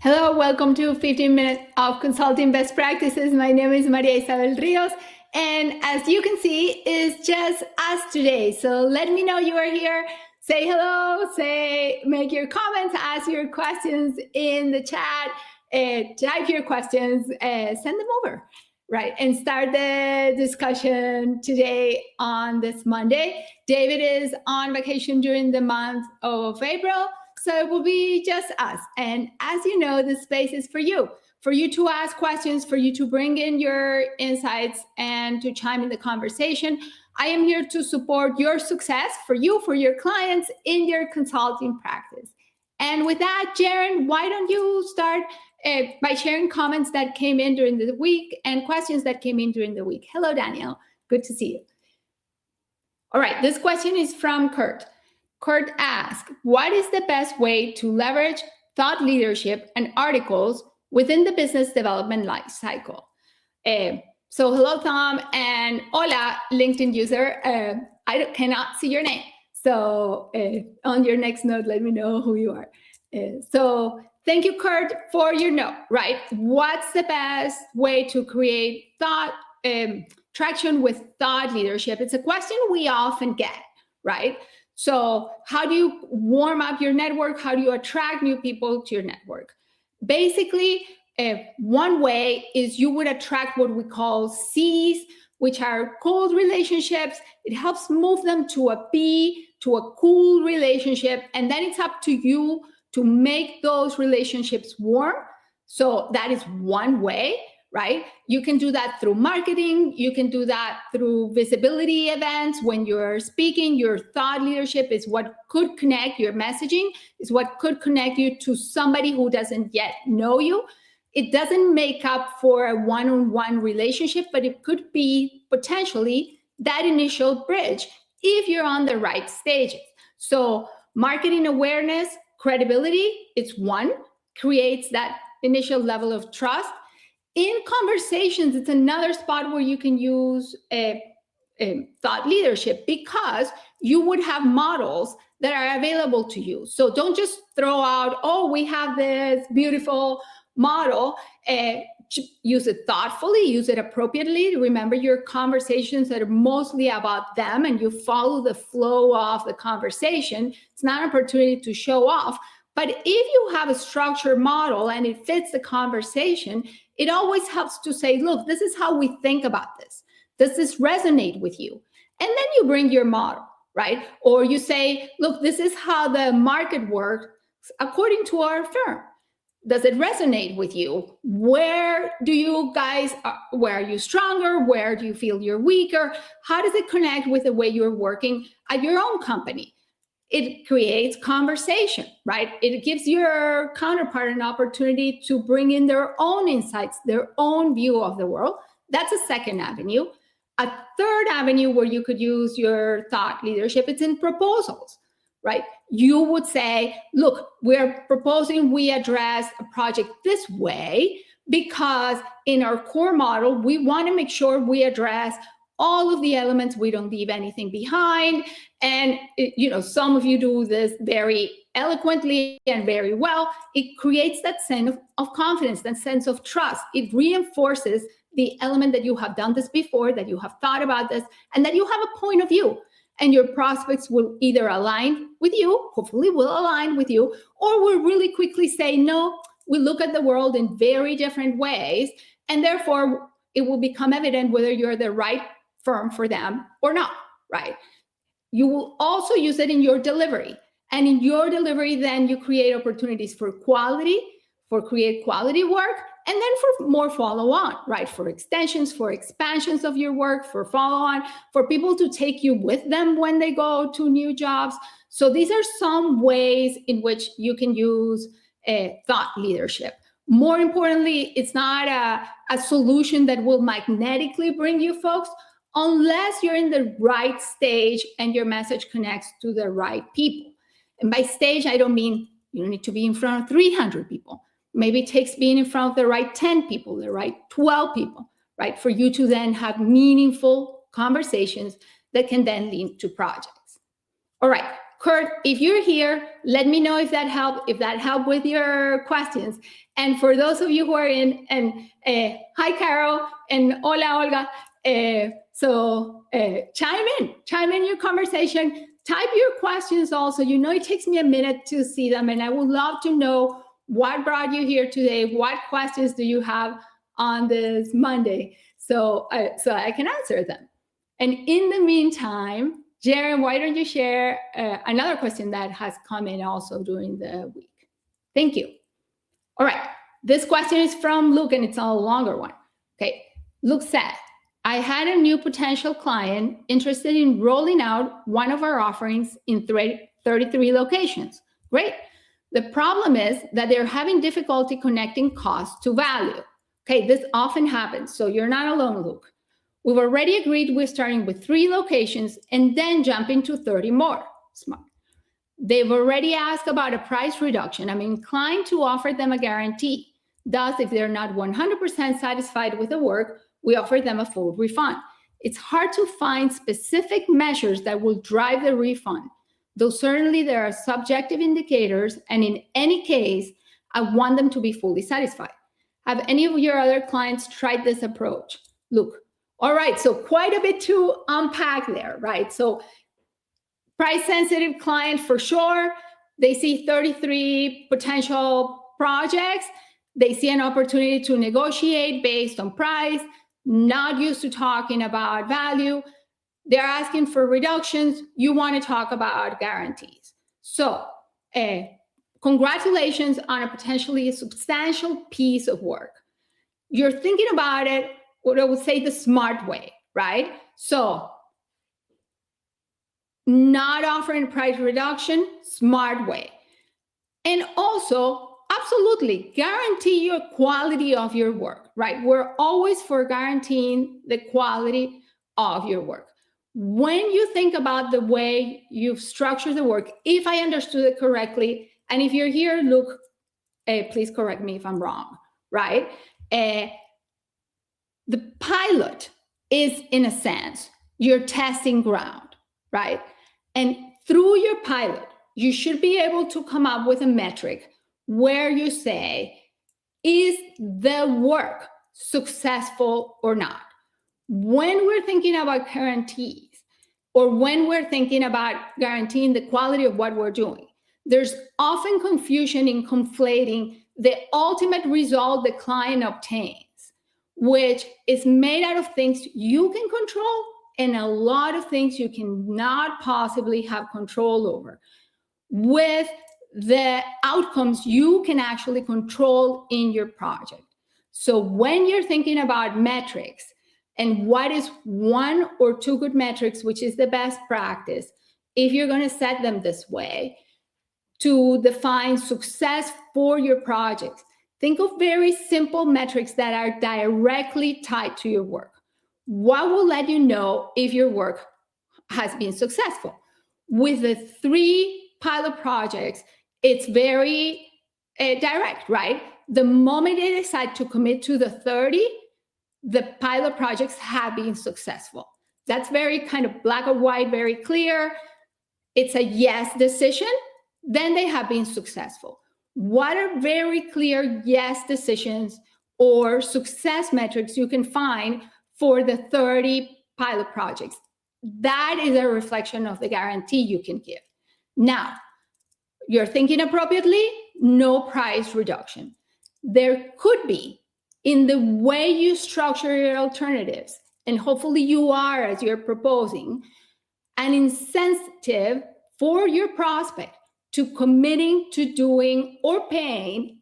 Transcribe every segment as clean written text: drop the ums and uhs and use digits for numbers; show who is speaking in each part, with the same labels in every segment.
Speaker 1: Hello, welcome to 15 Minutes of Consulting Best Practices. My name is Maria Isabel Rios, and as you can see, it's just us today. So let me know you are here. Say hello, make your comments, ask your questions in the chat, type your questions, send them over, right? And start the discussion today on this Monday. David is on vacation during the month of April. So it will be just us. And as you know, this space is for you to ask questions, for you to bring in your insights and to chime in the conversation. I am here to support your success for you, for your clients in your consulting practice. And with that, Jaren, why don't you start by sharing comments that came in during the week and questions that came in during the week. Hello, Daniel. Good to see you. All right, this question is from Kurt. Kurt asks, what is the best way to leverage thought leadership and articles within the business development life cycle? So hello, Tom, and hola, LinkedIn user. I cannot see your name. So on your next note, let me know who you are. So thank you, Kurt, for your note, right? What's the best way to create thought traction with thought leadership? It's a question we often get, right? So how do you warm up your network? How do you attract new people to your network? Basically, one way is you would attract what we call C's, which are cold relationships. It helps move them to a P, to a cool relationship. And then it's up to you to make those relationships warm. So that is one way, right? You can do that through marketing. You can do that through visibility events. When you're speaking, your thought leadership is what could connect, your messaging is what could connect you to somebody who doesn't yet know you. It doesn't make up for a one-on-one relationship, but it could be potentially that initial bridge if you're on the right stages. So marketing awareness, credibility, it's one, creates that initial level of trust. In conversations, it's another spot where you can use thought leadership because you would have models that are available to you. So don't just throw out, oh, we have this beautiful model. Use it thoughtfully, use it appropriately. Remember, your conversations are mostly about them and you follow the flow of the conversation. It's not an opportunity to show off. But if you have a structured model and it fits the conversation, it always helps to say, look, this is how we think about this. Does this resonate with you? And then you bring your model, right? Or you say, look, this is how the market works according to our firm. Does it resonate with you? Where do you guys, where are you stronger? Where do you feel you're weaker? How does it connect with the way you're working at your own company? It creates conversation, right? It gives your counterpart an opportunity to bring in their own insights, their own view of the world. That's a second avenue. A third avenue where you could use your thought leadership, it's in proposals, right? You would say, look, we're proposing we address a project this way because in our core model, we want to make sure we address all of the elements, we don't leave anything behind. And, some of you do this very eloquently and very well. It creates that sense of confidence, that sense of trust. It reinforces the element that you have done this before, that you have thought about this, and that you have a point of view. And your prospects will either align with you, hopefully will align with you, or will really quickly say, no, we look at the world in very different ways. And therefore, it will become evident whether you're the right firm for them or not, right? You will also use it in your delivery. And in your delivery, then you create opportunities for create quality work, and then for more follow-on, right? For extensions, for expansions of your work, for follow-on, for people to take you with them when they go to new jobs. So these are some ways in which you can use thought leadership. More importantly, it's not a solution that will magnetically bring you folks, unless you're in the right stage and your message connects to the right people. And by stage, I don't mean you don't need to be in front of 300 people. Maybe it takes being in front of the right 10 people, the right 12 people, right? For you to then have meaningful conversations that can then lead to projects. All right, Kurt, if you're here, let me know if that helped with your questions. And for those of you who are in, and hi, Carol, and hola, Olga. Chime in your conversation. Type your questions also. You know, it takes me a minute to see them, and I would love to know what brought you here today. What questions do you have on this Monday? So I can answer them. And in the meantime, Jaren, why don't you share another question that has come in also during the week? Thank you. All right. This question is from Luke, and it's a longer one. Okay. Luke said, I had a new potential client interested in rolling out one of our offerings in 33 locations. Great. The problem is that they're having difficulty connecting cost to value. Okay, this often happens, so you're not alone, Luke. We've already agreed we're starting with 3 locations and then jumping to 30 more. Smart. They've already asked about a price reduction. I'm inclined to offer them a guarantee. Thus, if they're not 100% satisfied with the work, we offer them a full refund. It's hard to find specific measures that will drive the refund, though certainly there are subjective indicators, and in any case, I want them to be fully satisfied. Have any of your other clients tried this approach? Luke. All right, so quite a bit to unpack there, right? So price-sensitive client for sure. They see 33 potential projects. They see an opportunity to negotiate based on price, not used to talking about value. They're asking for reductions. You want to talk about guarantees. So congratulations on a potentially substantial piece of work. You're thinking about it, what I would say, the smart way, right? So not offering price reduction, smart way. And also, absolutely, guarantee your quality of your work, right? We're always for guaranteeing the quality of your work. When you think about the way you've structured the work, if I understood it correctly, and if you're here, Luke, please correct me if I'm wrong, right? The pilot is, in a sense, your testing ground, right? And through your pilot, you should be able to come up with a metric where you say, is the work successful or not? When we're thinking about guarantees, or when we're thinking about guaranteeing the quality of what we're doing, there's often confusion in conflating the ultimate result the client obtains, which is made out of things you can control and a lot of things you cannot possibly have control over, with the outcomes you can actually control in your project. So when you're thinking about metrics and what is 1 or 2 good metrics, which is the best practice, if you're going to set them this way to define success for your projects, think of very simple metrics that are directly tied to your work. What will let you know if your work has been successful? With the 3 pilot projects, it's very direct, right? The moment they decide to commit to the 30, the pilot projects have been successful. That's very kind of black or white, very clear. It's a yes decision, then they have been successful. What are very clear yes decisions or success metrics you can find for the 30 pilot projects? That is a reflection of the guarantee you can give. Now, you're thinking appropriately, no price reduction. There could be, in the way you structure your alternatives, and hopefully you are as you're proposing, an incentive for your prospect to committing to doing or paying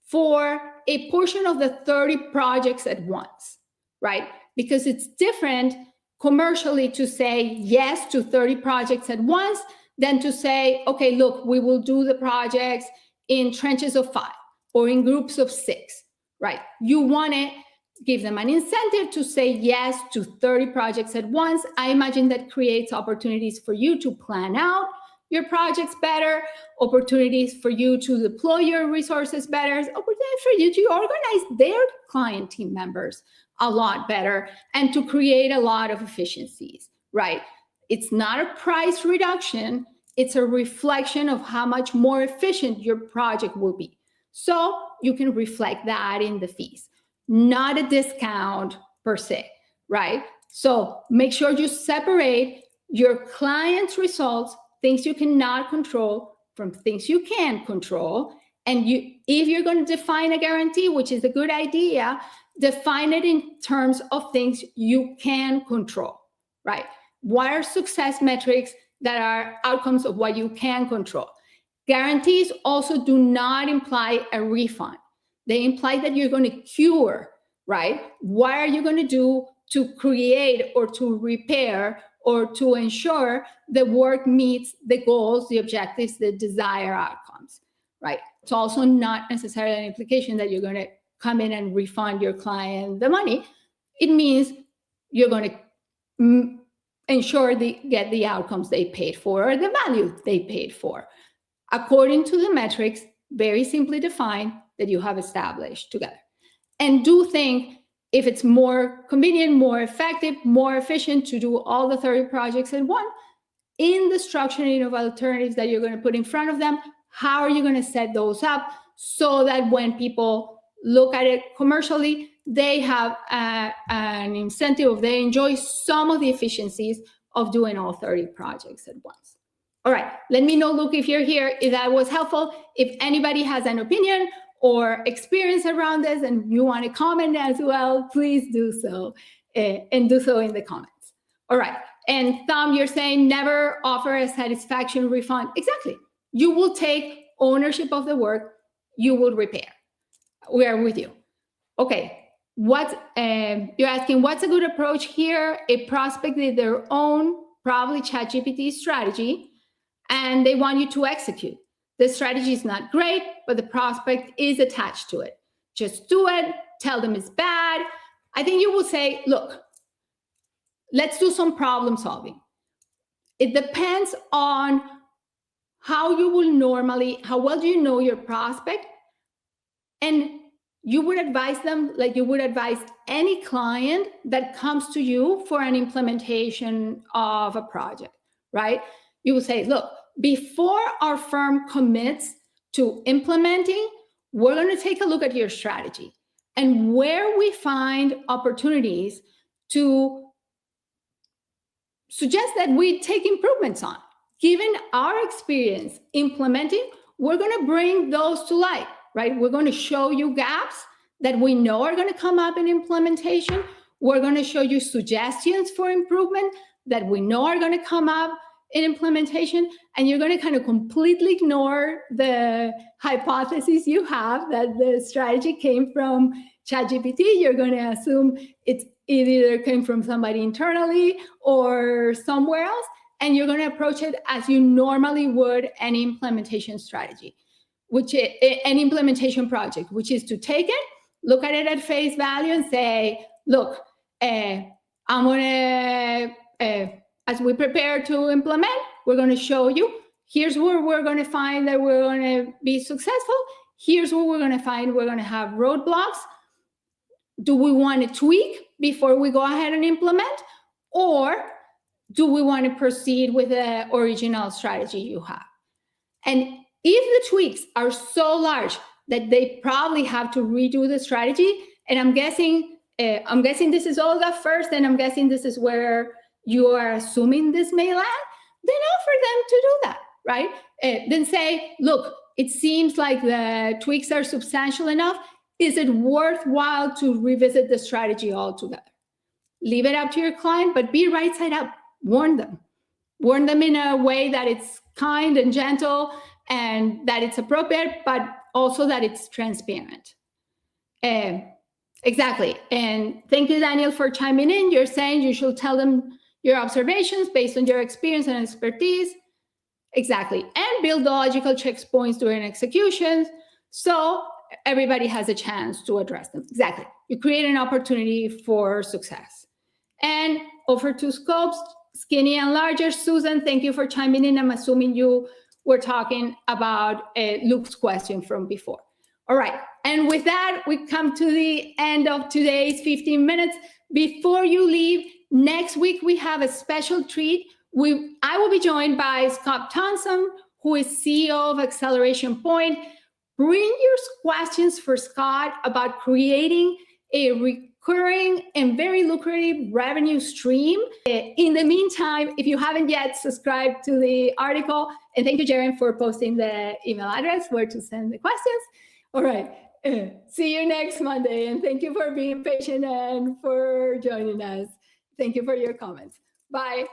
Speaker 1: for a portion of the 30 projects at once, right? Because it's different commercially to say yes to 30 projects at once than to say, okay, look, we will do the projects in tranches of 5 or in groups of 6, right? You want to give them an incentive to say yes to 30 projects at once. I imagine that creates opportunities for you to plan out your projects better, opportunities for you to deploy your resources better, opportunities for you to organize their client team members a lot better and to create a lot of efficiencies, right? It's not a price reduction. It's a reflection of how much more efficient your project will be. So you can reflect that in the fees, not a discount per se, right? So make sure you separate your client's results, things you cannot control, from things you can control. And if you're going to define a guarantee, which is a good idea, define it in terms of things you can control, right? What are success metrics that are outcomes of what you can control? Guarantees also do not imply a refund. They imply that you're going to cure, right? What are you going to do to create or to repair or to ensure the work meets the goals, the objectives, the desired outcomes, right? It's also not necessarily an implication that you're going to come in and refund your client the money. It means you're going to ensure they get the outcomes they paid for or the value they paid for, according to the metrics, very simply defined, that you have established together. And do think if it's more convenient, more effective, more efficient to do all the 30 projects at once, in the structuring of alternatives that you're going to put in front of them, how are you going to set those up so that when people look at it commercially, they have an incentive, they enjoy some of the efficiencies of doing all 30 projects at once. All right, let me know, Luke, if you're here, if that was helpful. If anybody has an opinion or experience around this and you want to comment as well, please do so, and do so in the comments. All right, and Tom, you're saying never offer a satisfaction refund. Exactly. You will take ownership of the work, you will repair. We are with you. Okay, you're asking what's a good approach here? A prospect with their own, probably ChatGPT strategy, and they want you to execute. The strategy is not great, but the prospect is attached to it. Just do it, tell them it's bad. I think you will say, look, let's do some problem solving. It depends on how well do you know your prospect? And you would advise them like you would advise any client that comes to you for an implementation of a project, right? You will say, look, before our firm commits to implementing, we're going to take a look at your strategy and where we find opportunities to suggest that we take improvements on. Given our experience implementing, we're going to bring those to light, right? We're going to show you gaps that we know are going to come up in implementation. We're going to show you suggestions for improvement that we know are going to come up in implementation, and you're going to kind of completely ignore the hypothesis you have that the strategy came from ChatGPT. You're going to assume it either came from somebody internally or somewhere else, and you're going to approach it as you normally would any implementation strategy, which is an implementation project, which is to take it, look at it at face value and say, look, I'm going to, as we prepare to implement, we're going to show you, here's where we're going to find that we're going to be successful. Here's where we're going to find we're going to have roadblocks. Do we want to tweak before we go ahead and implement? Or do we want to proceed with the original strategy you have? And if the tweaks are so large that they probably have to redo the strategy, and I'm guessing this is Olga first, and I'm guessing this is where you are assuming this may land, then offer them to do that, right? Then say, look, it seems like the tweaks are substantial enough. Is it worthwhile to revisit the strategy altogether? Leave it up to your client, but be right side up. Warn them. Warn them in a way that it's kind and gentle and that it's appropriate, but also that it's transparent. Exactly. And thank you, Daniel, for chiming in. You're saying you should tell them your observations based on your experience and expertise. Exactly. And build the logical checkpoints during executions so everybody has a chance to address them. Exactly. You create an opportunity for success. And offer two scopes, skinny and larger. Susan, thank you for chiming in. I'm assuming you were talking about Luke's question from before. All right. And with that, we come to the end of today's 15 minutes. Before you leave, next week we have a special treat. I will be joined by Scott Thompson, who is CEO of Acceleration Point. Bring your questions for Scott about creating a recurring and very lucrative revenue stream. In the meantime, if you haven't yet subscribed to the article, and thank you, Jaren, for posting the email address where to send the questions. All right. See you next Monday. And thank you for being patient and for joining us. Thank you for your comments. Bye.